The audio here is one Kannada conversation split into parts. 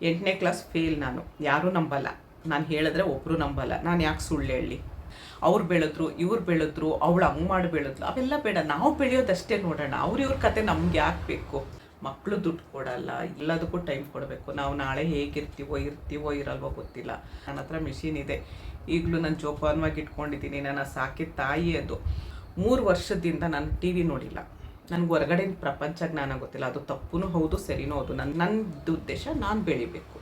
8ನೇ ಕ್ಲಾಸ್ ಫೇಲ್ ನಾನು. ಯಾರೂ ನಂಬಲ್ಲ, ನಾನು ಹೇಳಿದ್ರೆ ಒಬ್ಬರು ನಂಬಲ್ಲ. ನಾನು ಯಾಕೆ ಸುಳ್ಳು ಹೇಳಲಿ? ಅವ್ರು ಬೆಳೆದ್ರು, ಇವ್ರು ಬೆಳೆದ್ರು, ಅವಳು ಹಂಗೆ ಮಾಡಿ ಬೆಳೆದ್ಲು, ಅವೆಲ್ಲ ಬೇಡ. ನಾವು ಬೆಳೆಯೋದಷ್ಟೇ ನೋಡೋಣ. ಇವ್ರ ಕತೆ ನಮ್ಗೆ ಯಾಕೆ ಬೇಕು? ಮಕ್ಕಳು ದುಡ್ಡು ಕೊಡಲ್ಲ, ಎಲ್ಲದಕ್ಕೂ ಟೈಮ್ ಕೊಡಬೇಕು. ನಾವು ನಾಳೆ ಇರ್ತೀವೋ ಇರಲ್ವೋ ಗೊತ್ತಿಲ್ಲ. ನನ್ನ ಹತ್ರ ಮಿಷಿನ್ ಇದೆ, ಈಗಲೂ ನಾನು ಜೋಪಾನವಾಗಿ ಇಟ್ಕೊಂಡಿದ್ದೀನಿ. ನನ್ನ ಸಾಕಿದ ತಾಯಿ ಅದು. 3 ವರ್ಷದಿಂದ ನಾನು TV ನೋಡಿಲ್ಲ. ನನಗೆ ಹೊರಗಡೆ ಪ್ರಪಂಚ ಜ್ಞಾನ ಗೊತ್ತಿಲ್ಲ. ಅದು ತಪ್ಪೂ ಹೌದು, ಸರಿನೂ ಹೌದು. ನನ್ನದು ಉದ್ದೇಶ ನಾನು ಬೆಳಿಬೇಕು,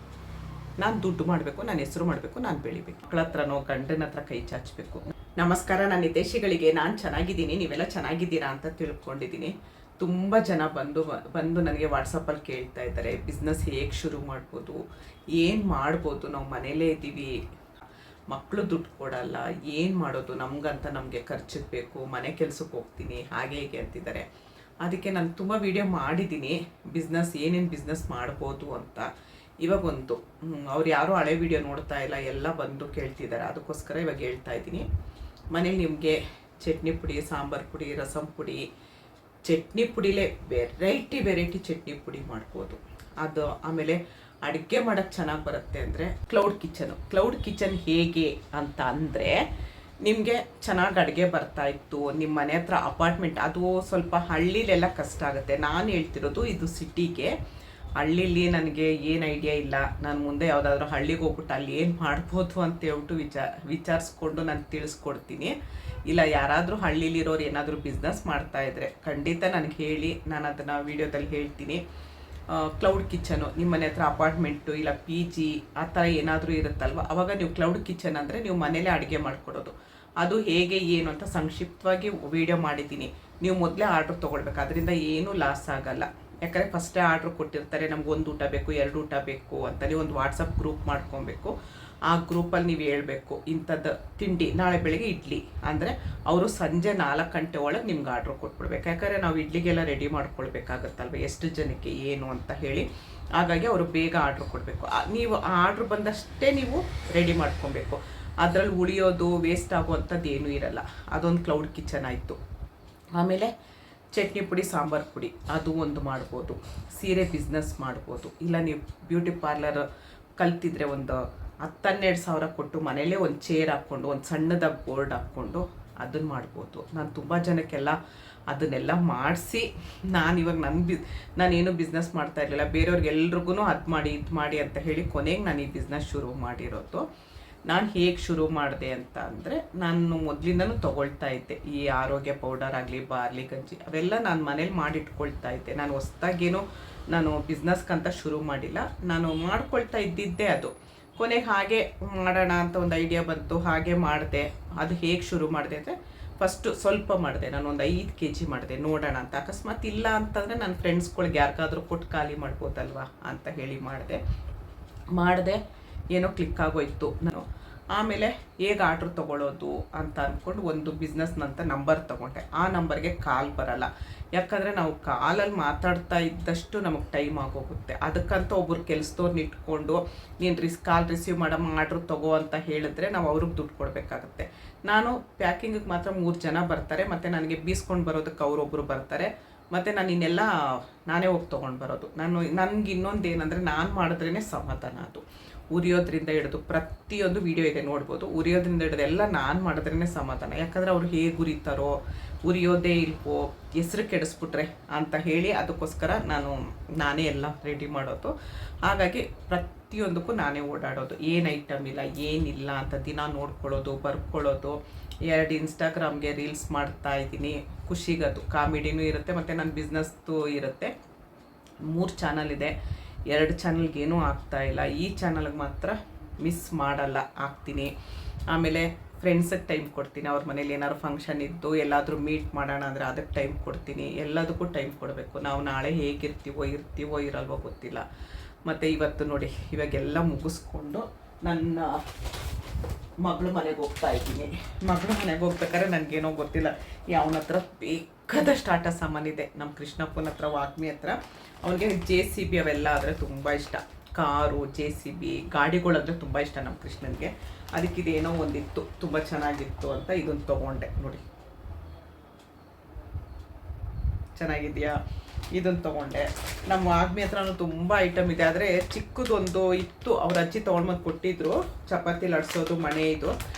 ನಾನು ದುಡ್ಡು ಮಾಡಬೇಕು, ನಾನು ಹೆಸರು ಮಾಡಬೇಕು, ನಾನು ಬೆಳಿಬೇಕು. ಮಕ್ಕಳ ಹತ್ರನೋ ಗಂಡನ ಹತ್ರ ಕೈ ಚಾಚಬೇಕು. ನಮಸ್ಕಾರ, ನಾನು ಹಿತೈಷಿಗಳಿಗೆ. ನಾನು ಚೆನ್ನಾಗಿದ್ದೀನಿ, ನೀವೆಲ್ಲ ಚೆನ್ನಾಗಿದ್ದೀರಾ ಅಂತ ತಿಳ್ಕೊಂಡಿದ್ದೀನಿ. ತುಂಬ ಜನ ಬಂದು ನನಗೆ ವಾಟ್ಸಪ್ಪಲ್ಲಿ ಕೇಳ್ತಾ ಇದ್ದಾರೆ, ಬಿಸ್ನೆಸ್ ಹೇಗೆ ಶುರು ಮಾಡ್ಬೋದು, ಏನು ಮಾಡ್ಬೋದು, ನಾವು ಮನೇಲೇ ಇದ್ದೀವಿ, ಮಕ್ಕಳು ದುಡ್ಡು ಕೊಡಲ್ಲ, ಏನು ಮಾಡೋದು, ನಮಗೆ ಖರ್ಚಿಗೆ ಬೇಕು, ಮನೆ ಕೆಲಸಕ್ಕೆ ಹೋಗ್ತೀನಿ, ಹಾಗೆ ಹೀಗೆ ಅಂತಿದ್ದಾರೆ. ಅದಕ್ಕೆ ನಾನು ತುಂಬ ವೀಡಿಯೋ ಮಾಡಿದ್ದೀನಿ, ಏನೇನು ಬಿಸ್ನೆಸ್ ಮಾಡ್ಬೋದು ಅಂತ. ಇವಾಗ ಅವ್ರು ಯಾರೂ ಹಳೆ ವೀಡಿಯೋ ನೋಡ್ತಾ ಇಲ್ಲ, ಎಲ್ಲ ಬಂದು ಕೇಳ್ತಿದ್ದಾರೆ. ಅದಕ್ಕೋಸ್ಕರ ಇವಾಗ ಹೇಳ್ತಾ ಇದ್ದೀನಿ. ಮನೇಲಿ ನಿಮಗೆ ಚಟ್ನಿ ಪುಡಿ, ಸಾಂಬಾರು ಪುಡಿ, ರಸಂ ಪುಡಿ, ಚಟ್ನಿ ಪುಡಿಲೇ ವೆರೈಟಿ ಚಟ್ನಿ ಪುಡಿ ಮಾಡ್ಬೋದು. ಅದು ಆಮೇಲೆ ಅಡುಗೆ ಮಾಡೋಕ್ಕೆ ಚೆನ್ನಾಗಿ ಬರುತ್ತೆ ಅಂದರೆ ಕ್ಲೌಡ್ ಕಿಚನ್ ಹೇಗೆ ಅಂತ ಅಂದರೆ, ನಿಮಗೆ ಚೆನ್ನಾಗಿ ಅಡುಗೆ ಬರ್ತಾಯಿತ್ತು, ನಿಮ್ಮ ಮನೆ ಹತ್ರ ಅಪಾರ್ಟ್ಮೆಂಟ್, ಅದು ಸ್ವಲ್ಪ ಹಳ್ಳಿಲೆಲ್ಲ ಕಷ್ಟ ಆಗುತ್ತೆ. ನಾನು ಹೇಳ್ತಿರೋದು ಇದು ಸಿಟಿಗೆ. ಹಳ್ಳಿಲಿ ನನಗೆ ಏನು ಐಡಿಯಾ ಇಲ್ಲ. ನಾನು ಮುಂದೆ ಯಾವುದಾದ್ರೂ ಹಳ್ಳಿಗೆ ಹೋಗ್ಬಿಟ್ಟು ಅಲ್ಲಿ ಏನು ಮಾಡ್ಬೋದು ಅಂತ ಹೇಳ್ಬಿಟ್ಟು ವಿಚಾರಿಸ್ಕೊಂಡು ನಾನು ತಿಳಿಸ್ಕೊಡ್ತೀನಿ. ಇಲ್ಲ, ಯಾರಾದರೂ ಹಳ್ಳಿಲಿರೋರು ಏನಾದರೂ ಬಿಸ್ನೆಸ್ ಮಾಡ್ತಾಯಿದ್ರೆ ಖಂಡಿತ ನನಗೆ ಹೇಳಿ, ನಾನು ಅದನ್ನು ವೀಡಿಯೋದಲ್ಲಿ ಹೇಳ್ತೀನಿ. ಕ್ಲೌಡ್ ಕಿಚನು, ನಿಮ್ಮ ಮನೆ ಹತ್ರ ಅಪಾರ್ಟ್ಮೆಂಟು ಇಲ್ಲ PG ಆ ಥರ ಏನಾದರೂ ಇರುತ್ತಲ್ವ, ಆವಾಗ ನೀವು ಕ್ಲೌಡ್ ಕಿಚನ್ ಅಂದರೆ ನೀವು ಮನೇಲೇ ಅಡುಗೆ ಮಾಡಿಕೊಡೋದು. ಅದು ಹೇಗೆ ಏನು ಅಂತ ಸಂಕ್ಷಿಪ್ತವಾಗಿ ವೀಡಿಯೋ ಮಾಡಿದ್ದೀನಿ. ನೀವು ಮೊದಲೇ ಆರ್ಡ್ರ್ ತೊಗೊಳ್ಬೇಕು, ಅದರಿಂದ ಏನೂ ಲಾಸ್ ಆಗಲ್ಲ. ಯಾಕಂದರೆ ಫಸ್ಟೇ ಆರ್ಡ್ರ್ ಕೊಟ್ಟಿರ್ತಾರೆ, ನಮ್ಗೆ 1 ಊಟ ಬೇಕು, 2 ಊಟ ಬೇಕು ಅಂತ. ನೀವು ಒಂದು ವಾಟ್ಸಪ್ ಗ್ರೂಪ್ ಮಾಡ್ಕೊಬೇಕು. ಆ ಗ್ರೂಪಲ್ಲಿ ನೀವು ಹೇಳ್ಬೇಕು, ಇಂಥದ್ದು ತಿಂಡಿ ನಾಳೆ ಬೆಳಗ್ಗೆ ಇಡ್ಲಿ ಅಂದರೆ ಅವರು ಸಂಜೆ 4 ಗಂಟೆ ಒಳಗೆ ನಿಮ್ಗೆ ಆರ್ಡ್ರ್ ಕೊಟ್ಬಿಡ್ಬೇಕು. ಯಾಕಂದರೆ ನಾವು ಇಡ್ಲಿಗೆಲ್ಲ ರೆಡಿ ಮಾಡ್ಕೊಳ್ಬೇಕಾಗತ್ತಲ್ವ, ಎಷ್ಟು ಜನಕ್ಕೆ ಏನು ಅಂತ ಹೇಳಿ. ಹಾಗಾಗಿ ಅವರು ಬೇಗ ಆರ್ಡ್ರ್ ಕೊಡಬೇಕು. ನೀವು ಆ ಆರ್ಡ್ರ್ ಬಂದಷ್ಟೇ ನೀವು ರೆಡಿ ಮಾಡ್ಕೊಬೇಕು. ಅದರಲ್ಲಿ ಉಳಿಯೋದು, ವೇಸ್ಟ್ ಆಗುವಂಥದ್ದು ಏನೂ ಇರಲ್ಲ. ಅದೊಂದು ಕ್ಲೌಡ್ ಕಿಚನ್ ಆಯಿತು. ಆಮೇಲೆ ಚಟ್ನಿ ಪುಡಿ, ಸಾಂಬಾರು ಪುಡಿ, ಅದು ಒಂದು ಮಾಡ್ಬೋದು. ಸೀರೆ ಬಿಸ್ನೆಸ್ ಮಾಡ್ಬೋದು. ಇಲ್ಲ ನೀವು ಬ್ಯೂಟಿ ಪಾರ್ಲರ್ ಕಲ್ತಿದ್ರೆ ಒಂದು 10-12 ಸಾವಿರ ಕೊಟ್ಟು ಮನೇಲೇ ಒಂದು ಚೇರ್ ಹಾಕ್ಕೊಂಡು, ಒಂದು ಸಣ್ಣದಾಗಿ ಬೋರ್ಡ್ ಹಾಕ್ಕೊಂಡು ಅದನ್ನು ಮಾಡ್ಬೋದು. ನಾನು ತುಂಬ ಜನಕ್ಕೆಲ್ಲ ಅದನ್ನೆಲ್ಲ ಮಾಡಿಸಿ, ನಾನಿವಾಗ ನಾನೇನು ಬಿಸ್ನೆಸ್ ಮಾಡ್ತಾ ಇರಲಿಲ್ಲ. ಬೇರೆಯವ್ರಿಗೆಲ್ರಿಗೂ ಅದು ಮಾಡಿ ಇದು ಮಾಡಿ ಅಂತ ಹೇಳಿ ಕೊನೆಗೆ ನಾನು ಈ ಬಿಸ್ನೆಸ್ ಶುರು ಮಾಡಿರೋದು. ನಾನು ಹೇಗೆ ಶುರು ಮಾಡಿದೆ ಅಂತ ಅಂದರೆ, ನಾನು ಮೊದಲಿಂದನೂ ತೊಗೊಳ್ತಾ ಇದ್ದೆ. ಈ ಆರೋಗ್ಯ ಪೌಡರ್ ಆಗಲಿ, ಬಾರ್ಲಿ ಗಂಜಿ, ಅವೆಲ್ಲ ನಾನು ಮನೇಲಿ ಮಾಡಿಟ್ಕೊಳ್ತಾ ಇದ್ದೆ. ನಾನು ಹೊಸ್ದಾಗೇನು ಬಿಸ್ನೆಸ್ಗಂತ ಶುರು ಮಾಡಿಲ್ಲ, ನಾನು ಮಾಡ್ಕೊಳ್ತಾ ಇದ್ದಿದ್ದೆ. ಅದು ಕೊನೆಗೆ ಹಾಗೆ ಮಾಡೋಣ ಅಂತ ಒಂದು ಐಡಿಯಾ ಬಂತು, ಹಾಗೆ ಮಾಡಿದೆ. ಅದು ಹೇಗೆ ಶುರು ಮಾಡಿದೆ ಅಂದರೆ, ಫಸ್ಟು ಸ್ವಲ್ಪ ಮಾಡಿದೆ. ನಾನು ಒಂದು 5 kg ಮಾಡಿದೆ, ನೋಡೋಣ ಅಂತ. ಅಕಸ್ಮಾತ್ ಇಲ್ಲ ಅಂತಂದರೆ ನನ್ನ ಫ್ರೆಂಡ್ಸ್ಗಳಿಗೆ ಯಾರಿಗಾದ್ರೂ ಕೊಟ್ಟು ಖಾಲಿ ಮಾಡ್ಬೋದಲ್ವ ಅಂತ ಹೇಳಿ ಮಾಡಿದೆ. ಏನೋ ಕ್ಲಿಕ್ ಆಗೋಯ್ತು. ನಾನು ಆಮೇಲೆ ಹೇಗೆ ಆರ್ಡ್ರ್ ತೊಗೊಳ್ಳೋದು ಅಂತ ಅಂದ್ಕೊಂಡು ಒಂದು ಬಿಸ್ನೆಸ್ನಂತ ನಂಬರ್ ತೊಗೊಂಡೆ. ಆ ನಂಬರ್ಗೆ ಕಾಲ್ ಬರಲ್ಲ, ಯಾಕಂದರೆ ನಾವು ಕಾಲಲ್ಲಿ ಮಾತಾಡ್ತಾ ಇದ್ದಷ್ಟು ನಮಗೆ ಟೈಮ್ ಆಗೋಗುತ್ತೆ. ಅದಕ್ಕಂತ ಒಬ್ಬರು ಕೆಲಸದವ್ರನ್ನ ಇಟ್ಕೊಂಡು ನೀನು ಕಾಲ್ ರಿಸೀವ್ ಮಾಡಮ್ಮ, ಆರ್ಡ್ರ್ ತೊಗೋ ಅಂತ ಹೇಳಿದ್ರೆ ನಾವು ಅವ್ರಿಗೆ ದುಡ್ಡು ಕೊಡಬೇಕಾಗತ್ತೆ. ನಾನು ಪ್ಯಾಕಿಂಗಿಗೆ ಮಾತ್ರ 3 ಜನ ಬರ್ತಾರೆ, ಮತ್ತು ನನಗೆ ಬೀಸ್ಕೊಂಡು ಬರೋದಕ್ಕೆ ಅವರೊಬ್ಬರು ಬರ್ತಾರೆ, ಮತ್ತು ನಾನು ಇನ್ನೆಲ್ಲ ನಾನೇ ಹೋಗಿ ತೊಗೊಂಡು ಬರೋದು. ನನಗೆ ಇನ್ನೊಂದು ಏನಂದರೆ, ನಾನು ಮಾಡಿದ್ರೇ ಸಮಾಧಾನ. ಅದು ಉರಿಯೋದ್ರಿಂದ ಹಿಡಿದು ಪ್ರತಿಯೊಂದು ವೀಡಿಯೋ ಇದೆ, ನೋಡ್ಬೋದು. ಉರಿಯೋದ್ರಿಂದ ಹಿಡಿದು ಎಲ್ಲ ನಾನು ಮಾಡಿದ್ರೇ ಸಮಾಧಾನ. ಯಾಕಂದರೆ ಅವ್ರು ಹೇಗೆ ಉರಿತಾರೋ, ಉರಿಯೋದೇ ಇಲ್ವೋ, ಹೆಸ್ರು ಕೆಡಿಸ್ಬಿಟ್ರೆ ಅಂತ ಹೇಳಿ, ಅದಕ್ಕೋಸ್ಕರ ನಾನೇ ಎಲ್ಲ ರೆಡಿ ಮಾಡೋದು. ಹಾಗಾಗಿ ಪ್ರತಿಯೊಂದಕ್ಕೂ ನಾನೇ ಓಡಾಡೋದು. ಏನು ಐಟಮ್ ಇಲ್ಲ, ಏನಿಲ್ಲ ಅಂತ ದಿನ ನೋಡ್ಕೊಳ್ಳೋದು, ಬರ್ಕೊಳ್ಳೋದು. 2 ಇನ್ಸ್ಟಾಗ್ರಾಮ್ಗೆ ರೀಲ್ಸ್ ಮಾಡ್ತಾ ಇದ್ದೀನಿ, ಖುಷಿಗದು. ಕಾಮಿಡಿನೂ ಇರುತ್ತೆ, ಮತ್ತು ನನ್ನ ಬಿಸ್ನೆಸ್ದು ಇರುತ್ತೆ. 3 ಚಾನಲ್ ಇದೆ, 2 ಚಾನಲ್ಗೇನೂ ಆಗ್ತಾಯಿಲ್ಲ. ಈ ಚಾನಲ್ಗೆ ಮಾತ್ರ ಮಿಸ್ ಮಾಡಲ್ಲ, ಆಗ್ತೀನಿ. ಆಮೇಲೆ ಫ್ರೆಂಡ್ಸಿಗೆ ಟೈಮ್ ಕೊಡ್ತೀನಿ. ಅವ್ರ ಮನೇಲಿ ಏನಾದ್ರು ಫಂಕ್ಷನ್ ಇದ್ದು ಎಲ್ಲಾದರೂ ಮೀಟ್ ಮಾಡೋಣ ಅಂದರೆ ಅದಕ್ಕೆ ಟೈಮ್ ಕೊಡ್ತೀನಿ. ಎಲ್ಲದಕ್ಕೂ ಟೈಮ್ ಕೊಡಬೇಕು. ನಾವು ನಾಳೆ ಇರ್ತೀವೋ ಇರಲ್ವೋ ಗೊತ್ತಿಲ್ಲ. ಮತ್ತು ಇವತ್ತು ನೋಡಿ, ಇವಾಗೆಲ್ಲ ಮುಗಿಸ್ಕೊಂಡು ನನ್ನ ಮಗಳ ಮನೆಗೆ ಹೋಗ್ತಾ ಇದ್ದೀನಿ. ಮಗಳ ಮನೆಗೆ ಹೋಗ್ಬೇಕಾದ್ರೆ ನನಗೇನೋ ಗೊತ್ತಿಲ್ಲ, ಯಾವನ ಹತ್ರ ಬೇಕಾದಷ್ಟು ಆಟ ಸಾಮಾನಿದೆ. ನಮ್ಮ ಕೃಷ್ಣಪ್ಪನ ಹತ್ರ, ವಾಕ್ಮಿ ಹತ್ರ. ಅವನಿಗೆ JCB ಅವೆಲ್ಲ ಆದರೆ ತುಂಬ ಇಷ್ಟ. ಕಾರು, JCB ಗಾಡಿಗಳಂದರೆ ತುಂಬ ಇಷ್ಟ ನಮ್ಮ ಕೃಷ್ಣನಿಗೆ. ಅದಕ್ಕಿದೇನೋ ಒಂದಿತ್ತು, ತುಂಬ ಚೆನ್ನಾಗಿತ್ತು ಅಂತ ಇದನ್ನು ತೊಗೊಂಡೆ. ನೋಡಿ ಚೆನ್ನಾಗಿದೆಯಾ? ಇದನ್ನು ತೊಗೊಂಡೆ. ನಮ್ಮ ಆದ್ಮಿ ಹತ್ರನೂ ತುಂಬ ಐಟಮ್ ಇದೆ, ಆದರೆ ಚಿಕ್ಕದೊಂದು ಇತ್ತು, ಅವ್ರ ಅಜ್ಜಿ ತೊಗೊಂಡ್ಬಂದು ಕೊಟ್ಟಿದ್ರು. ಚಪಾತಿ ಲಟ್ಸೋದು ಮಣೆ ಇದು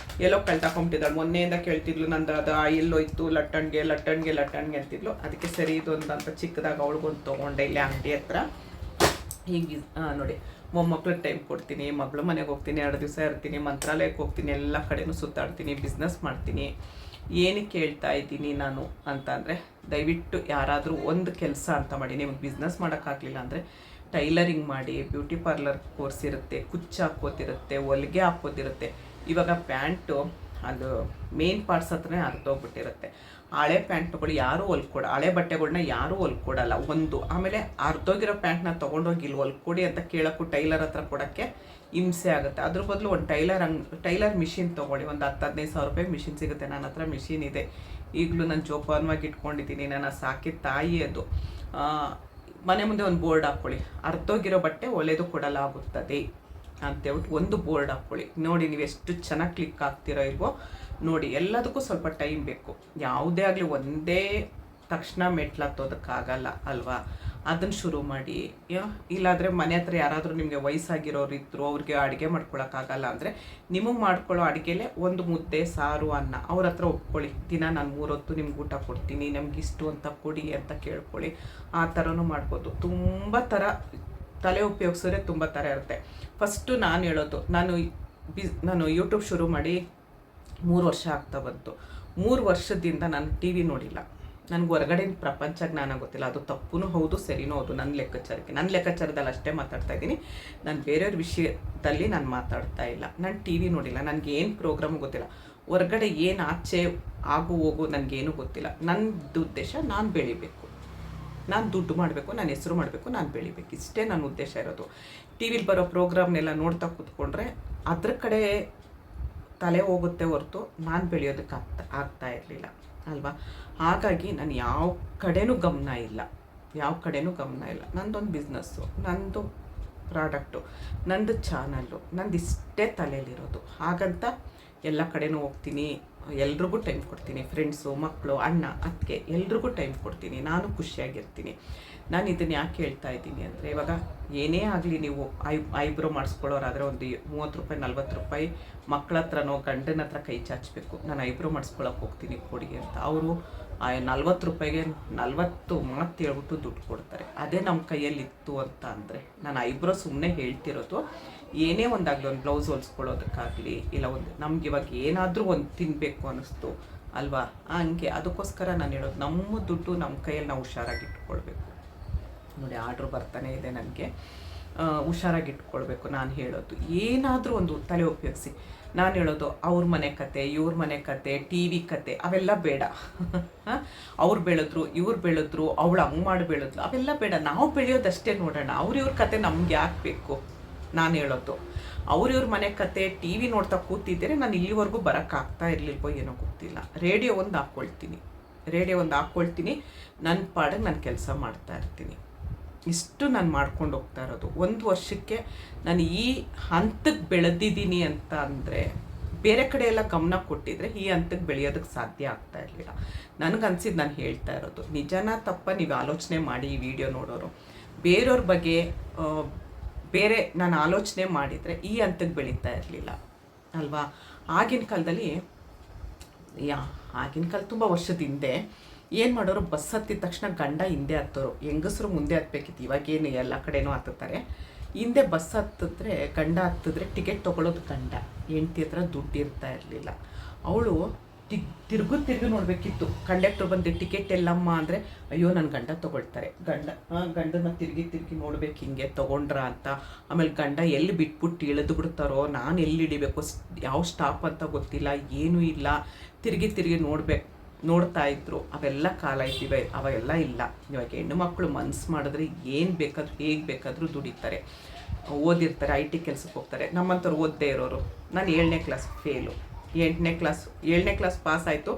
ಎಲ್ಲೋ ಕಳ್ತಾಕೊಂಬಿಟ್ಟಿದ್ದಾಳೆ. ಮೊನ್ನೆಯಿಂದ ಕೇಳ್ತಿದ್ಲು, ನಂದು ಅದು ಎಲ್ಲೋ ಇತ್ತು, ಲಟ್ಟಣ್ಗೆ ಅಂತಿದ್ಲು. ಅದಕ್ಕೆ ಸರಿ ಇದೊಂದು ಅಂತ ಚಿಕ್ಕದಾಗ ಅವಳಿಗೊಂದು ತೊಗೊಂಡೆ ಇಲ್ಲಿ ಅಂಗಡಿ ಹತ್ರ. ಹೀಗೆ ನೋಡಿ, ಮೊಮ್ಮಕ್ಳಿಗೆ ಟೈಮ್ ಕೊಡ್ತೀನಿ, ಮಗಳು ಮನೆಗೆ ಹೋಗ್ತೀನಿ, 2 ದಿವಸ ಇರ್ತೀನಿ, ಮಂತ್ರಾಲಯಕ್ಕೆ ಹೋಗ್ತೀನಿ, ಎಲ್ಲ ಕಡೆನೂ ಸುತ್ತಾಡ್ತೀನಿ, ಬಿಸ್ನೆಸ್ ಮಾಡ್ತೀನಿ. ಏನಕ್ಕೆ ಹೇಳ್ತಾ ಇದ್ದೀನಿ ನಾನು ಅಂತ ಅಂದರೆ, ದಯವಿಟ್ಟು ಯಾರಾದರೂ ಒಂದು ಕೆಲಸ ಅಂತ ಮಾಡಿ. ನಿಮಗೆ ಬಿಸ್ನೆಸ್ ಮಾಡೋಕ್ಕಾಗಲಿಲ್ಲ ಅಂದರೆ ಟೈಲರಿಂಗ್ ಮಾಡಿ, ಬ್ಯೂಟಿ ಪಾರ್ಲರ್ ಕೋರ್ಸ್ ಇರುತ್ತೆ, ಕುಚ್ಚು ಹಾಕೋದಿರುತ್ತೆ, ಹೊಲಿಗೆ ಹಾಕೋದಿರುತ್ತೆ. ಇವಾಗ ಪ್ಯಾಂಟು ಅದು ಮೇನ್ ಪಾರ್ಟ್ಸ್ ಹತ್ರನೇ ಅರ್ಧೋಗ್ಬಿಟ್ಟಿರುತ್ತೆ. ಹಳೆ ಪ್ಯಾಂಟ್ಗಳು ಯಾರೂ ಹೊಲ್ಕೊಡ, ಹಳೆ ಬಟ್ಟೆಗಳ್ನ ಯಾರೂ ಹೊಲ್ಕೊಡಲ್ಲ ಒಂದು. ಆಮೇಲೆ ಅರ್ಧೋಗಿರೋ ಪ್ಯಾಂಟ್ನ ತೊಗೊಂಡೋಗಿ ಇಲ್ಲಿ ಹೊಲ್ಕೊಡಿ ಅಂತ ಕೇಳೋಕ್ಕೂ ಟೈಲರ್ ಹತ್ರ ಕೊಡೋಕ್ಕೆ ಹಿಂಸೆ ಆಗುತ್ತೆ. ಅದ್ರ ಬದಲು ಒಂದು ಟೈಲರ್ ಮಿಷಿನ್ ತೊಗೊಳ್ಳಿ. ಒಂದು 10-15 ಸಾವಿರ ರೂಪಾಯಿ ಮಿಷಿನ್ ಸಿಗುತ್ತೆ. ನನ್ನ ಹತ್ರ ಮಿಷಿನ್ ಇದೆ, ಈಗಲೂ ನಾನು ಜೋಪಾನವಾಗಿ ಇಟ್ಕೊಂಡಿದ್ದೀನಿ. ನಾನು ಸಾಕಿದ ತಾಯಿ ಅದು. ಮನೆ ಮುಂದೆ ಒಂದು ಬೋರ್ಡ್ ಹಾಕ್ಕೊಳ್ಳಿ, ಅರ್ಧೋಗಿರೋ ಬಟ್ಟೆ ಒಳ್ಳೆಯದು ಕೊಡಲಾಗುತ್ತದೆ ಅಂತೇಳ್ಬಿಟ್ಟು ಒಂದು ಬೋರ್ಡ್ ಹಾಕ್ಕೊಳ್ಳಿ. ನೋಡಿ ನೀವು ಎಷ್ಟು ಚೆನ್ನಾಗಿ ಕ್ಲಿಕ್ ಆಗ್ತಿರೋ ಇಲ್ವೋ ನೋಡಿ. ಎಲ್ಲದಕ್ಕೂ ಸ್ವಲ್ಪ ಟೈಮ್ ಬೇಕು. ಯಾವುದೇ ಆಗಲಿ ಒಂದೇ ತಕ್ಷಣ ಮೆಟ್ಲತ್ತೋದಕ್ಕಾಗಲ್ಲ ಅಲ್ವಾ. ಅದನ್ನು ಶುರು ಮಾಡಿ. ಇಲ್ಲಾಂದರೆ ಮನೆ ಹತ್ರ ಯಾರಾದರೂ ನಿಮಗೆ ವಯಸ್ಸಾಗಿರೋರು ಇದ್ದರು, ಅವ್ರಿಗೆ ಅಡುಗೆ ಮಾಡ್ಕೊಳಕ್ಕಾಗಲ್ಲ ಅಂದರೆ ನಿಮಗೆ ಮಾಡ್ಕೊಳ್ಳೋ ಅಡುಗೆಲೇ ಒಂದು ಮುದ್ದೆ ಸಾರು ಅನ್ನ ಅವ್ರ ಹತ್ರ ಒಪ್ಕೊಳ್ಳಿ. ದಿನ ನಾನು 3 ಹೊತ್ತು ನಿಮ್ಗೆ ಊಟ ಕೊಡ್ತೀನಿ, ನಮಗಿಷ್ಟು ಅಂತ ಕೊಡಿ ಅಂತ ಕೇಳ್ಕೊಳ್ಳಿ. ಆ ಥರನೂ ಮಾಡ್ಬೋದು. ತುಂಬ ಥರ ತಲೆ ಉಪಯೋಗಿಸಿದ್ರೆ ತುಂಬ ಥರ ಇರುತ್ತೆ. ಫಸ್ಟು ನಾನು ಹೇಳೋದು, ನಾನು ಯೂಟ್ಯೂಬ್ ಶುರು ಮಾಡಿ 3 ವರ್ಷ ಆಗ್ತಾ ಬಂತು. 3 ವರ್ಷದಿಂದ ನಾನು ಟಿ ವಿ ನೋಡಿಲ್ಲ. ನನಗೆ ಹೊರಗಡೆ ಪ್ರಪಂಚ ಜ್ಞಾನ ಗೊತ್ತಿಲ್ಲ. ಅದು ತಪ್ಪೂ ಹೌದು, ಸರಿನೂ ಹೌದು. ನನ್ನ ಲೆಕ್ಕಾಚಾರದಲ್ಲಿ ಅಷ್ಟೇ ಮಾತಾಡ್ತಾ ಇದ್ದೀನಿ. ನಾನು ಬೇರೆಯವ್ರ ವಿಷಯದಲ್ಲಿ ನಾನು ಮಾತಾಡ್ತಾ ಇಲ್ಲ. ನಾನು ಟಿ ವಿ ನೋಡಿಲ್ಲ, ನನಗೇನು ಪ್ರೋಗ್ರಾಮು ಗೊತ್ತಿಲ್ಲ. ಹೊರಗಡೆ ಏನು ಆಚೆ ಆಗು ಹೋಗು ನನಗೇನು ಗೊತ್ತಿಲ್ಲ. ನನ್ನದು ಉದ್ದೇಶ ನಾನು ಬೆಳಿಬೇಕು, ನಾನು ದುಡ್ಡು ಮಾಡಬೇಕು, ನಾನು ಹೆಸರು ಮಾಡಬೇಕು, ನಾನು ಬೆಳಿಬೇಕು. ಇಷ್ಟೇ ನನ್ನ ಉದ್ದೇಶ ಇರೋದು. ಟಿ ವಿಲಿ ಬರೋ ಪ್ರೋಗ್ರಾಮ್ನೆಲ್ಲ ನೋಡ್ತಾ ಕೂತ್ಕೊಂಡ್ರೆ ಅದ್ರ ಕಡೆ ತಲೆ ಹೋಗುತ್ತೆ ಹೊರತು ನಾನು ಬೆಳೆಯೋದಕ್ಕೆ ಆಗ್ತಾ ಇರಲಿಲ್ಲ ಅಲ್ವಾ. ಹಾಗಾಗಿ ನಾನು ಯಾವ ಕಡೆನೂ ಗಮನ ಇಲ್ಲ. ನಂದೊಂದು ಬಿಸ್ನೆಸ್ಸು, ನಂದು ಪ್ರಾಡಕ್ಟು, ನಂದು ಚಾನಲ್ಲು, ನಂದು ಇಷ್ಟೇ ತಲೆಯಲ್ಲಿರೋದು. ಹಾಗಂತ ಎಲ್ಲ ಕಡೆನೂ ಹೋಗ್ತೀನಿ, ಎಲ್ರಿಗೂ ಟೈಮ್ ಕೊಡ್ತೀನಿ. ಫ್ರೆಂಡ್ಸು, ಮಕ್ಕಳು, ಅಣ್ಣ, ಅತ್ತಿಗೆ ಎಲ್ರಿಗೂ ಟೈಮ್ ಕೊಡ್ತೀನಿ. ನಾನು ಖುಷಿಯಾಗಿರ್ತೀನಿ. ನಾನು ಇದನ್ನು ಯಾಕೆ ಹೇಳ್ತಾ ಇದ್ದೀನಿ ಅಂದರೆ, ಇವಾಗ ಏನೇ ಆಗಲಿ, ನೀವು ಐಬ್ರೋ ಮಾಡಿಸ್ಕೊಳ್ಳೋರಾದರೆ ಒಂದು 30 ರೂಪಾಯಿ 40 ರೂಪಾಯಿ ಮಕ್ಕಳ ಹತ್ರನೋ ಗಂಡನ ಹತ್ರ ಕೈ ಚಾಚಬೇಕು. ನಾನು ಐಬ್ರೋ ಮಾಡಿಸ್ಕೊಳಕ್ಕೆ ಹೋಗ್ತೀನಿ ಕೊಡಿ ಅಂತ. ಅವರು 40 ರೂಪಾಯಿಗೆ 40 ಮಾತು ಹೇಳ್ಬಿಟ್ಟು ದುಡ್ಡು ಕೊಡ್ತಾರೆ. ಅದೇ ನಮ್ಮ ಕೈಯಲ್ಲಿತ್ತು ಅಂತ ಅಂದರೆ, ನಾನು ಐಬ್ರೋ ಸುಮ್ಮನೆ ಹೇಳ್ತಿರೋದು. ಏನೇ ಒಂದಾಗಲಿ, ಒಂದು ಬ್ಲೌಸ್ ಹೊಲಿಸ್ಕೊಳ್ಳೋದಕ್ಕಾಗಲಿ, ಇಲ್ಲ ಒಂದು ನಮ್ಗೆ ಇವಾಗ ಏನಾದರೂ ಒಂದು ತಿನ್ನಬೇಕು ಅನ್ನಿಸ್ತು ಅಲ್ವಾ, ಹಂಗೆ. ಅದಕ್ಕೋಸ್ಕರ ನಾನು ಹೇಳೋದು, ನಮ್ಮ ದುಡ್ಡು ನಮ್ಮ ಕೈಯಲ್ಲಿ ನಾವು ಹುಷಾರಾಗಿ ಇಟ್ಕೊಳ್ಬೇಕು. ನೋಡಿ, ಆರ್ಡ್ರ್ ಬರ್ತಾನೆ ಇದೆ ನನಗೆ, ಹುಷಾರಾಗಿ ಇಟ್ಕೊಳ್ಬೇಕು. ನಾನು ಹೇಳೋದು ಏನಾದರೂ ಒಂದು ತಲೆ ಉಪಯೋಗಿಸಿ. ನಾನು ಹೇಳೋದು ಅವ್ರ ಮನೆ ಕತೆ, ಇವ್ರ ಮನೆ ಕತೆ, ಟಿ ವಿ ಕತೆ ಅವೆಲ್ಲ ಬೇಡ. ಅವ್ರು ಬೆಳೆದ್ರು, ಇವ್ರು ಬೆಳೆದ್ರು, ಅವಳು ಹಂಗೆ ಮಾಡಿ ಬೆಳೆದ್ಲು, ಅವೆಲ್ಲ ಬೇಡ. ನಾವು ಬೆಳೆಯೋದಷ್ಟೇ ನೋಡೋಣ. ಇವ್ರ ಕತೆ ನಮ್ಗೆ ಯಾಕೆ ಬೇಕು? ನಾನು ಹೇಳೋದು, ಅವ್ರಿವ್ರ ಮನೆ ಕತೆ ಟಿ ವಿ ನೋಡ್ತಾ ಕೂತಿದ್ದರೆ ನಾನು ಇಲ್ಲಿವರೆಗೂ ಬರೋಕ್ಕಾಗ್ತಾ ಇರಲಿಲ್ವೋ ಏನೋ ಗೊತ್ತಿಲ್ಲ. ರೇಡಿಯೋ ಒಂದು ಹಾಕ್ಕೊಳ್ತೀನಿ, ನನ್ನ ಪಾಡಿಗೆ ನಾನು ಕೆಲಸ ಮಾಡ್ತಾ ಇರ್ತೀನಿ. ಇಷ್ಟು ನಾನು ಮಾಡ್ಕೊಂಡು ಹೋಗ್ತಾ ಇರೋದು. 1 ವರ್ಷಕ್ಕೆ ನಾನು ಈ ಹಂತಕ್ಕೆ ಬೆಳೆದಿದ್ದೀನಿ ಅಂತ ಅಂದರೆ, ಬೇರೆ ಕಡೆ ಎಲ್ಲ ಗಮನ ಕೊಟ್ಟಿದ್ರೆ ಈ ಹಂತಕ್ಕೆ ಬೆಳೆಯೋದಕ್ಕೆ ಸಾಧ್ಯ ಆಗ್ತಾ ಇರಲಿಲ್ಲ. ನನಗನ್ಸಿದ್ದು ನಾನು ಹೇಳ್ತಾ ಇರೋದು. ನಿಜನ ತಪ್ಪ ನೀವು ಆಲೋಚನೆ ಮಾಡಿ. ಈ ವಿಡಿಯೋ ನೋಡೋರು ಬೇರೆಯವ್ರ ಬಗ್ಗೆ ಬೇರೆ ನಾನು ಆಲೋಚನೆ ಮಾಡಿದರೆ ಈ ಹಂತಕ್ಕೆ ಬೆಳೀತಾ ಇರಲಿಲ್ಲ ಅಲ್ವಾ. ಆಗಿನ ಕಾಲದಲ್ಲಿ ತುಂಬ ವರ್ಷದ ಹಿಂದೆ ಏನು ಮಾಡೋರು, ಬಸ್ ಹತ್ತಿದ ತಕ್ಷಣ ಗಂಡ ಹಿಂದೆ ಹತ್ತೋರು, ಹೆಂಗಸರು ಮುಂದೆ ಹತ್ಬೇಕಿತ್ತು. ಇವಾಗೇನು ಎಲ್ಲ ಕಡೆನೂ ಹತ್ತುತ್ತಾರೆ. ಹಿಂದೆ ಬಸ್ ಹತ್ತಿದ್ರೆ, ಗಂಡ ಹತ್ತಿದ್ರೆ ಟಿಕೆಟ್ ತೊಗೊಳ್ಳೋದು ಗಂಡ. ಹೆಂಡ್ತಿ ಹತ್ರ ದುಡ್ಡು ಇರ್ತಾ ಇರಲಿಲ್ಲ. ಅವಳು ತಿರುಗು ನೋಡಬೇಕಿತ್ತು. ಕಂಡಕ್ಟರ್ ಬಂದು ಟಿಕೆಟ್ ಎಲ್ಲಮ್ಮ ಅಂದರೆ, ಅಯ್ಯೋ ನನ್ನ ಗಂಡ ತೊಗೊಳ್ತಾರೆ. ಗಂಡನ ತಿರುಗಿ ನೋಡ್ಬೇಕು, ಹಿಂಗೆ ತೊಗೊಂಡ್ರ ಅಂತ. ಆಮೇಲೆ ಗಂಡ ಎಲ್ಲಿ ಬಿಟ್ಬಿಟ್ಟು ಇಳಿದು ಬಿಡ್ತಾರೋ, ನಾನು ಎಲ್ಲಿ ಹಿಡಿಬೇಕು, ಯಾವ ಸ್ಟಾಪ್ ಅಂತ ಗೊತ್ತಿಲ್ಲ, ಏನೂ ಇಲ್ಲ. ತಿರುಗಿ ನೋಡ್ತಾ ಇದ್ರು. ಅವೆಲ್ಲ ಕಾಲ ಇದ್ದಿವೆ, ಅವೆಲ್ಲ ಇಲ್ಲ. ಇವಾಗ ಹೆಣ್ಣು ಮಕ್ಕಳು ಮನಸ್ಸು ಮಾಡಿದ್ರೆ ಏನು ಬೇಕಾದರೂ ಹೇಗೆ ಬೇಕಾದರೂ ದುಡಿತಾರೆ, ಓದಿರ್ತಾರೆ, IT ಕೆಲಸಕ್ಕೆ ಹೋಗ್ತಾರೆ. ನಮ್ಮಂಥವ್ರು ಓದದೇ ಇರೋರು, ನಾನು 7ನೇ ಕ್ಲಾಸ್ ಫೇಲು, 7ನೇ ಕ್ಲಾಸ್ ಪಾಸ್ ಆಯಿತು,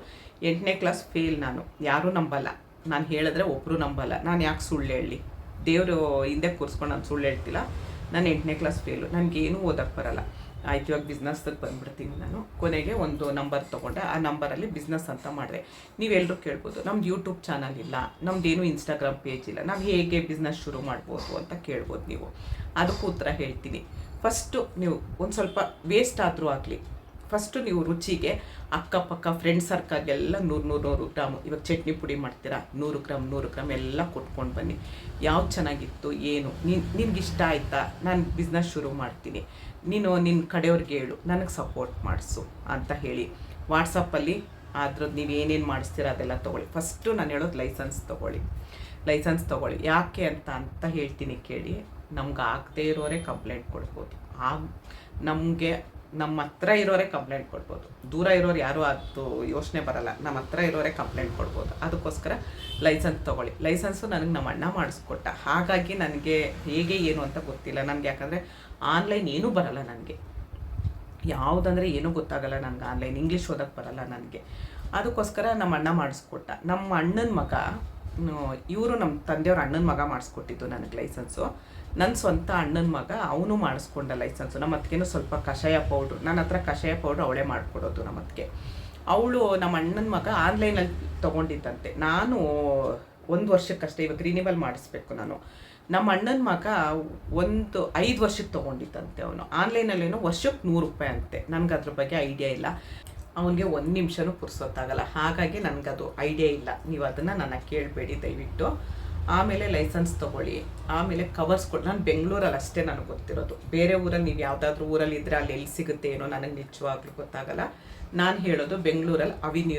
8ನೇ ಕ್ಲಾಸ್ ಫೇಲ್. ನಾನು ಯಾರೂ ನಂಬಲ್ಲ, ನಾನು ಹೇಳಿದ್ರೆ ಒಬ್ಬರು ನಂಬಲ್ಲ. ನಾನು ಯಾಕೆ ಸುಳ್ಳು ಹೇಳಲಿ? ದೇವರು ಹಿಂದೆ ಕೂರಿಸ್ಕೊಂಡು ನಾನು ಸುಳ್ಳು ಹೇಳ್ತಿಲ್ಲ. ನಾನು 8ನೇ ಕ್ಲಾಸ್ ಫೇಲು, ನನಗೇನೂ ಓದಕ್ಕೆ ಬರಲ್ಲ. ಆಯ್ತು ಇವಾಗ ಬಿಸ್ನೆಸ್ಗೆ ಬಂದುಬಿಡ್ತೀನಿ ನಾನು. ಕೊನೆಗೆ ಒಂದು ನಂಬರ್ ತೊಗೊಂಡೆ, ಆ ನಂಬರಲ್ಲಿ ಬಿಸ್ನೆಸ್ ಅಂತ ಮಾಡಿದೆ. ನೀವೆಲ್ಲರೂ ಕೇಳ್ಬೋದು, ನಮ್ದು ಯೂಟ್ಯೂಬ್ ಚಾನಲ್ ಇಲ್ಲ, ನಮ್ಮದೇನು ಇನ್ಸ್ಟಾಗ್ರಾಮ್ ಪೇಜ್ ಇಲ್ಲ, ನಾವು ಹೇಗೆ ಬಿಸ್ನೆಸ್ ಶುರು ಮಾಡ್ಬೋದು ಅಂತ ಕೇಳ್ಬೋದು ನೀವು. ಅದಕ್ಕೂ ಉತ್ತರ ಹೇಳ್ತೀನಿ. ಫಸ್ಟು ನೀವು ಒಂದು ಸ್ವಲ್ಪ ವೇಸ್ಟ್ ಆದರೂ ಆಗಲಿ, ಫಸ್ಟು ನೀವು ರುಚಿಗೆ ಅಕ್ಕಪಕ್ಕ ಫ್ರೆಂಡ್ ಸರ್ಕಲ್ಗೆಲ್ಲ 100 ಗ್ರಾಮು, ಇವಾಗ ಚಟ್ನಿ ಪುಡಿ ಮಾಡ್ತೀರಾ 100 ಗ್ರಾಮ್ ಎಲ್ಲ ಕೊಟ್ಕೊಂಡು ಬನ್ನಿ. ಯಾವ್ದು ಚೆನ್ನಾಗಿತ್ತು ಏನು ನಿನ್ಗೆ ಇಷ್ಟ ಆಯಿತಾ, ನಾನು ಬಿಸ್ನೆಸ್ ಶುರು ಮಾಡ್ತೀನಿ, ನೀನು ನಿನ್ನ ಕಡೆಯವ್ರಿಗೆ ಹೇಳು, ನನಗೆ ಸಪೋರ್ಟ್ ಮಾಡಿಸು ಅಂತ ಹೇಳಿ. ವಾಟ್ಸಪ್ಪಲ್ಲಿ ಅದ್ರದ್ದು ನೀವು ಏನೇನು ಮಾಡಿಸ್ತೀರ ಅದೆಲ್ಲ ತೊಗೊಳ್ಳಿ. ಫಸ್ಟು ನಾನು ಹೇಳೋದು ಲೈಸೆನ್ಸ್ ತೊಗೊಳ್ಳಿ. ಯಾಕೆ ಅಂತ ಹೇಳ್ತೀನಿ ಕೇಳಿ. ನಮ್ಗೆ ಆಗದೇ ಇರೋರೇ ಕಂಪ್ಲೇಂಟ್ ಕೊಡ್ಬೋದು, ನಮಗೆ ನಮ್ಮ ಹತ್ರ ಇರೋರೇ ಕಂಪ್ಲೇಂಟ್ ಕೊಡ್ಬೋದು. ದೂರ ಇರೋರು ಯಾರೂ ಅದು ಯೋಚನೆ ಬರಲ್ಲ, ನಮ್ಮ ಹತ್ರ ಇರೋರೇ ಕಂಪ್ಲೇಂಟ್ ಕೊಡ್ಬೋದು. ಅದಕ್ಕೋಸ್ಕರ ಲೈಸೆನ್ಸ್ ತೊಗೊಳ್ಳಿ. ಲೈಸೆನ್ಸು ನನಗೆ ನಮ್ಮ ಅಣ್ಣ ಮಾಡಿಸ್ಕೊಟ್ಟ, ಹಾಗಾಗಿ ನನಗೆ ಹೇಗೆ ಏನು ಅಂತ ಗೊತ್ತಿಲ್ಲ ನನಗೆ. ಯಾಕಂದರೆ ಆನ್ಲೈನ್ ಏನೂ ಬರಲ್ಲ ನನಗೆ, ಯಾವುದಂದರೆ ಏನೂ ಗೊತ್ತಾಗಲ್ಲ ನನಗೆ. ಆನ್ಲೈನ್ ಇಂಗ್ಲೀಷ್ ಓದೋಕ್ಕೆ ಬರಲ್ಲ ನನಗೆ. ಅದಕ್ಕೋಸ್ಕರ ನಮ್ಮ ಅಣ್ಣ ಮಾಡಿಸ್ಕೊಟ್ಟ. ನಮ್ಮ ಅಣ್ಣನ ಮಗ, ಇವರು ನಮ್ಮ ತಂದೆಯವ್ರ ಅಣ್ಣನ ಮಗ ಮಾಡಿಸ್ಕೊಟ್ಟಿದ್ದು ನನಗೆ ಲೈಸೆನ್ಸು. ನನ್ನ ಸ್ವಂತ ಅಣ್ಣನ ಮಗ ಅವನು ಮಾಡಿಸ್ಕೊಂಡ ಲೈಸೆನ್ಸು. ನಮ್ಮ ಅತ್ತಿಗೆನೂ ಸ್ವಲ್ಪ ಕಷಾಯ ಪೌಡ್ರು, ನನ್ನ ಹತ್ರ ಕಷಾಯ ಪೌಡ್ರು ಅವಳೇ ಮಾಡಿಕೊಡೋದು ನಮ್ಮ ಅತ್ತಿಗೆ. ಅವಳು ನಮ್ಮ ಅಣ್ಣನ ಮಗ ಆನ್ಲೈನಲ್ಲಿ ತೊಗೊಂಡಿದ್ದಂತೆ. ನಾನು 1 ವರ್ಷಕ್ಕಷ್ಟೇ, ಇವಾಗ ರಿನಿವಲ್ ಮಾಡಿಸ್ಬೇಕು ನಾನು. ನಮ್ಮ ಅಣ್ಣನ ಮಗ 5 ವರ್ಷಕ್ಕೆ ತೊಗೊಂಡಿದ್ದಂತೆ ಅವನು. ಆನ್ಲೈನಲ್ಲೇನೋ ವರ್ಷಕ್ಕೆ 100 ರೂಪಾಯಿ ಅಂತೆ. ನನಗೆ ಅದ್ರ ಬಗ್ಗೆ ಐಡಿಯಾ ಇಲ್ಲ, ಅವನಿಗೆ 1 ನಿಮಿಷನೂ ಪುರ್ಸೋತ್ತಾಗಲ್ಲ, ಹಾಗಾಗಿ ನನಗದು ಐಡಿಯಾ ಇಲ್ಲ. ನೀವು ಅದನ್ನು ನನ್ನ ಕೇಳಬೇಡಿ ದಯವಿಟ್ಟು. ಆಮೇಲೆ ಲೈಸೆನ್ಸ್ ತೊಗೊಳ್ಳಿ, ಆಮೇಲೆ ಕವರ್ಸ್ ಕೊಡಿ. ನಾನು ಬೆಂಗಳೂರಲ್ಲಿ ಅಷ್ಟೇ ನನಗೆ ಗೊತ್ತಿರೋದು, ಬೇರೆ ಊರಲ್ಲಿ ನೀವು ಯಾವುದಾದ್ರೂ ಊರಲ್ಲಿ ಇದ್ದರೆ ಅಲ್ಲಿ ಎಲ್ಲಿ ಸಿಗುತ್ತೆ ಏನೋ ನನಗೆ ನಿಜವಾಗ್ಲೂ ಗೊತ್ತಾಗಲ್ಲ. ನಾನು ಹೇಳೋದು ಬೆಂಗಳೂರಲ್ಲಿ ಅವಿನಿ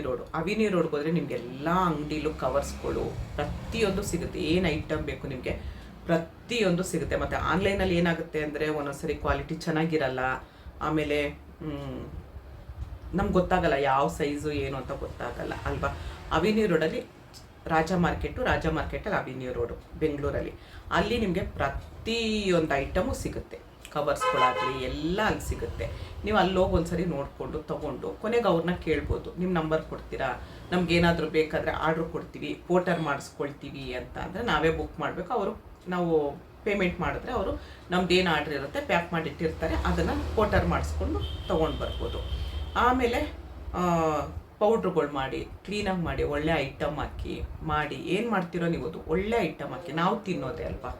ರೋಡ್ಗೆ ಹೋದರೆ ನಿಮಗೆಲ್ಲ ಅಂಗಡಿಲೂ ಕವರ್ಸ್ಗಳು ಪ್ರತಿಯೊಂದು ಸಿಗುತ್ತೆ. ಏನು ಐಟಮ್ ಬೇಕು ನಿಮಗೆ ಪ್ರತಿಯೊಂದು ಸಿಗುತ್ತೆ. ಮತ್ತು ಆನ್ಲೈನಲ್ಲಿ ಏನಾಗುತ್ತೆ ಅಂದರೆ ಒಂದೊಂದ್ಸರಿ ಕ್ವಾಲಿಟಿ ಚೆನ್ನಾಗಿರಲ್ಲ, ಆಮೇಲೆ ನಮ್ಗೆ ಗೊತ್ತಾಗಲ್ಲ ಯಾವ ಸೈಜು ಏನು ಅಂತ ಗೊತ್ತಾಗಲ್ಲ ಅಲ್ವಾ. ಅವಿನಿ ರೋಡಲ್ಲಿ ರಾಜ ಮಾರ್ಕೆಟಲ್ಲಿ ಅವಿನಿ ರೋಡು ಬೆಂಗಳೂರಲ್ಲಿ, ಅಲ್ಲಿ ನಿಮಗೆ ಪ್ರತಿಯೊಂದು ಐಟಮು ಸಿಗುತ್ತೆ. ಕವರ್ಸ್ಗಳಾಗಲಿ ಎಲ್ಲ ಅಲ್ಲಿ ಸಿಗುತ್ತೆ. ನೀವು ಅಲ್ಲಿ ಹೋಗಿ ಒಂದ್ಸರಿ ನೋಡಿಕೊಂಡು ತೊಗೊಂಡು ಕೊನೆಗೆ ಅವ್ರನ್ನ ಕೇಳ್ಬೋದು, ನಿಮ್ಮ ನಂಬರ್ ಕೊಡ್ತೀರಾ, ನಮಗೇನಾದರೂ ಬೇಕಾದರೆ ಆರ್ಡ್ರ್ ಕೊಡ್ತೀವಿ, ಪೋರ್ಟರ್ ಮಾಡಿಸ್ಕೊಳ್ತೀವಿ ಅಂತ ಅಂದರೆ ನಾವೇ ಬುಕ್ ಮಾಡಬೇಕು. ನಾವು ಪೇಮೆಂಟ್ ಮಾಡಿದ್ರೆ ಅವರು ನಮ್ದೇನು ಆರ್ಡ್ರ್ ಇರುತ್ತೆ ಪ್ಯಾಕ್ ಮಾಡಿಟ್ಟಿರ್ತಾರೆ, ಅದನ್ನು ಪೋರ್ಟರ್ ಮಾಡಿಸ್ಕೊಂಡು ತೊಗೊಂಡು ಬರ್ಬೋದು. ಆಮೇಲೆ ಪೌಡ್ರುಗಳು ಮಾಡಿ ಕ್ಲೀನಾಗಿ ಮಾಡಿ, ಒಳ್ಳೆ ಐಟಮ್ ಹಾಕಿ ಮಾಡಿ. ಏನು ಮಾಡ್ತಿರೋ ನೀವು, ಅದು ಒಳ್ಳೆ ಐಟಮ್ ಹಾಕಿ. ನಾವು ತಿನ್ನೋದೇ ಅಲ್ವಾ,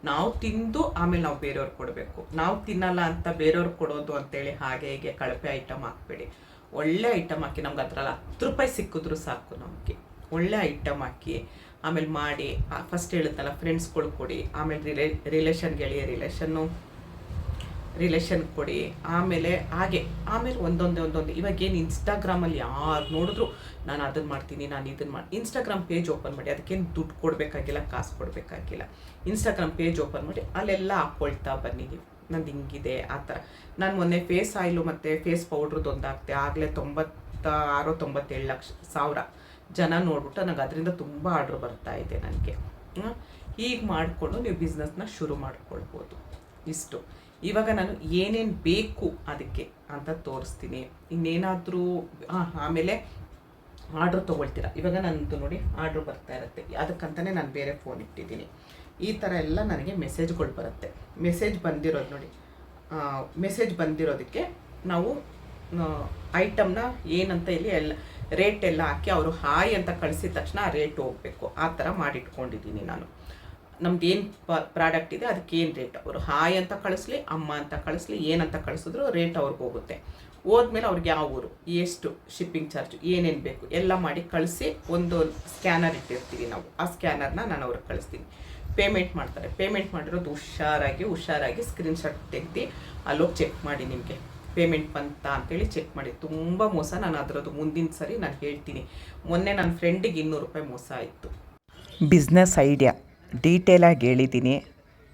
ನಾವು ತಿಂದು ಆಮೇಲೆ ನಾವು ಬೇರೆಯವ್ರಿಗೆ ಕೊಡಬೇಕು. ನಾವು ತಿನ್ನಲ್ಲ ಅಂತ ಬೇರೆಯವ್ರಿಗೆ ಕೊಡೋದು ಅಂತೇಳಿ ಹಾಗೆ ಹೀಗೆ ಕಳಪೆ ಐಟಮ್ ಹಾಕ್ಬೇಡಿ. ಒಳ್ಳೆ ಐಟಮ್ ಹಾಕಿ. ನಮ್ಗೆ ಅದರಲ್ಲಿ 10 ರೂಪಾಯಿ ಸಿಕ್ಕಿದ್ರೂ ಸಾಕು ನಮಗೆ. ಒಳ್ಳೆ ಐಟಮ್ ಹಾಕಿ ಆಮೇಲೆ ಮಾಡಿ. ಫಸ್ಟ್ ಹೇಳುತ್ತಲ್ಲ ಫ್ರೆಂಡ್ಸ್ಗಳು ಕೊಡಿ, ಆಮೇಲೆ ರಿಲೇಷನ್ಗೆ ರಿಲೇಷನ್ ಕೊಡಿ. ಆಮೇಲೆ ಒಂದೊಂದು ಇವಾಗೇನು ಇನ್ಸ್ಟಾಗ್ರಾಮಲ್ಲಿ ಯಾರು ನೋಡಿದ್ರು ನಾನು ಅದನ್ನು ಮಾಡ್ತೀನಿ, ನಾನು ಇದನ್ನು ಮಾಡಿ. ಇನ್ಸ್ಟಾಗ್ರಾಮ್ ಪೇಜ್ ಓಪನ್ ಮಾಡಿ, ಅದಕ್ಕೇನು ದುಡ್ಡು ಕೊಡಬೇಕಾಗಿಲ್ಲ, ಕಾಸು ಕೊಡಬೇಕಾಗಿಲ್ಲ. ಇನ್ಸ್ಟಾಗ್ರಾಮ್ ಪೇಜ್ ಓಪನ್ ಮಾಡಿ, ಅಲ್ಲೆಲ್ಲ ಹಾಕ್ಕೊಳ್ತಾ ಬನ್ನಿ ನೀವು, ನಂದು ಹಿಂಗಿದೆ ಆ ಥರ. ನಾನು ಮೊನ್ನೆ ಫೇಸ್ ಆಯಿಲು ಮತ್ತು ಫೇಸ್ ಪೌಡ್ರದ್ದು ಒಂದು ಹಾಕ್ತೆ, ಆಗಲೇ 96-97 ಜನ ನೋಡ್ಬಿಟ್ಟು ನನಗೆ ಅದರಿಂದ ತುಂಬ ಆರ್ಡ್ರ್ ಬರ್ತಾ ಇದೆ ನನಗೆ. ಹೀಗೆ ಮಾಡಿಕೊಂಡು ನೀವು ಬಿಸ್ನೆಸ್ನ ಶುರು ಮಾಡ್ಕೊಳ್ಬೋದು. ಇಷ್ಟು. ಇವಾಗ ನಾನು ಏನೇನು ಬೇಕು ಅದಕ್ಕೆ ಅಂತ ತೋರಿಸ್ತೀನಿ. ಇನ್ನೇನಾದರೂ ಆಮೇಲೆ ಆರ್ಡ್ರ್ ತೊಗೊಳ್ತೀರಾ. ಇವಾಗ ನನ್ನದು ನೋಡಿ ಆರ್ಡ್ರ್ ಬರ್ತಾ ಇರುತ್ತೆ, ಅದಕ್ಕಂತಲೇ ನಾನು ಬೇರೆ ಫೋನ್ ಇಟ್ಟಿದ್ದೀನಿ. ಈ ಥರ ಎಲ್ಲ ನನಗೆ ಮೆಸೇಜ್ಗಳು ಬರುತ್ತೆ. ಮೆಸೇಜ್ ಬಂದಿರೋದು ನೋಡಿ, ಮೆಸೇಜ್ ಬಂದಿರೋದಕ್ಕೆ ನಾವು ಐಟಮ್ನ ಏನಂತ ಇಲ್ಲಿ ರೇಟ್ ಎಲ್ಲ ಹಾಕಿ ಅವರು ಹಾಯ್ ಅಂತ ಕಳಿಸಿದ ತಕ್ಷಣ ಆ ರೇಟ್ ಹೋಗಬೇಕು. ಆ ಥರ ಮಾಡಿಟ್ಕೊಂಡಿದ್ದೀನಿ ನಾನು. ನಮ್ದು ಏನು ಪ್ರಾಡಕ್ಟ್ ಇದೆ ಅದಕ್ಕೆ ಏನು ರೇಟ್, ಅವರು ಹಾಯ್ ಅಂತ ಕಳಿಸ್ಲಿ, ಅಮ್ಮ ಅಂತ ಕಳಿಸ್ಲಿ, ಏನಂತ ಕಳಿಸಿದ್ರು ರೇಟ್ ಅವ್ರಿಗೆ ಹೋಗುತ್ತೆ. ಹೋದ್ಮೇಲೆ ಅವ್ರಿಗೆ ಯಾವ ಊರು, ಎಷ್ಟು ಶಿಪ್ಪಿಂಗ್ ಚಾರ್ಜ್, ಏನೇನು ಬೇಕು ಎಲ್ಲ ಮಾಡಿ ಕಳಿಸಿ. ಒಂದು ಸ್ಕ್ಯಾನರ್ ಇಟ್ಟಿರ್ತೀವಿ ನಾವು, ಆ ಸ್ಕ್ಯಾನರ್ನ ನಾನು ಅವ್ರಿಗೆ ಕಳಿಸ್ತೀನಿ. ಪೇಮೆಂಟ್ ಮಾಡ್ತಾರೆ. ಪೇಮೆಂಟ್ ಮಾಡಿರೋದು ಹುಷಾರಾಗಿ ಸ್ಕ್ರೀನ್ಶಾಟ್ ತೆಗೆದು ಅಲ್ಲೋಗಿ ಚೆಕ್ ಮಾಡಿ, ನಿಮಗೆ ಪೇಮೆಂಟ್ ಬಂತ ಅಂತೇಳಿ ಚೆಕ್ ಮಾಡಿ. ತುಂಬ ಮೋಸ, ನಾನು ಅದರದ್ದು ಮುಂದಿನ ಸರಿ ನಾನು ಹೇಳ್ತೀನಿ. ಮೊನ್ನೆ ನನ್ನ ಫ್ರೆಂಡಿಗೆ 200 ರೂಪಾಯಿ ಮೋಸ ಆಯಿತು. ಬಿಸ್ನೆಸ್ ಐಡಿಯಾ ಡೀಟೇಲಾಗಿ ಹೇಳಿದ್ದೀನಿ.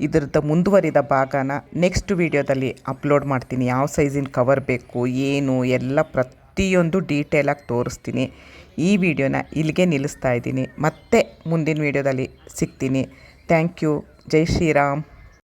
ಇದರದ್ದು ಮುಂದುವರಿದ ಭಾಗನ ನೆಕ್ಸ್ಟ್ ವೀಡಿಯೋದಲ್ಲಿ ಅಪ್ಲೋಡ್ ಮಾಡ್ತೀನಿ. ಯಾವ ಸೈಜಿನ ಕವರ್ ಬೇಕು ಏನು ಎಲ್ಲ ಪ್ರತಿಯೊಂದು ಡೀಟೇಲಾಗಿ ತೋರಿಸ್ತೀನಿ. ಈ ವಿಡಿಯೋನ ಇಲ್ಲಿಗೆ ನಿಲ್ಲಿಸ್ತಾ ಇದ್ದೀನಿ. ಮತ್ತೆ ಮುಂದಿನ ವೀಡಿಯೋದಲ್ಲಿ ಸಿಗ್ತೀನಿ. Thank you. ಜೈ ಶ್ರೀರಾಮ್.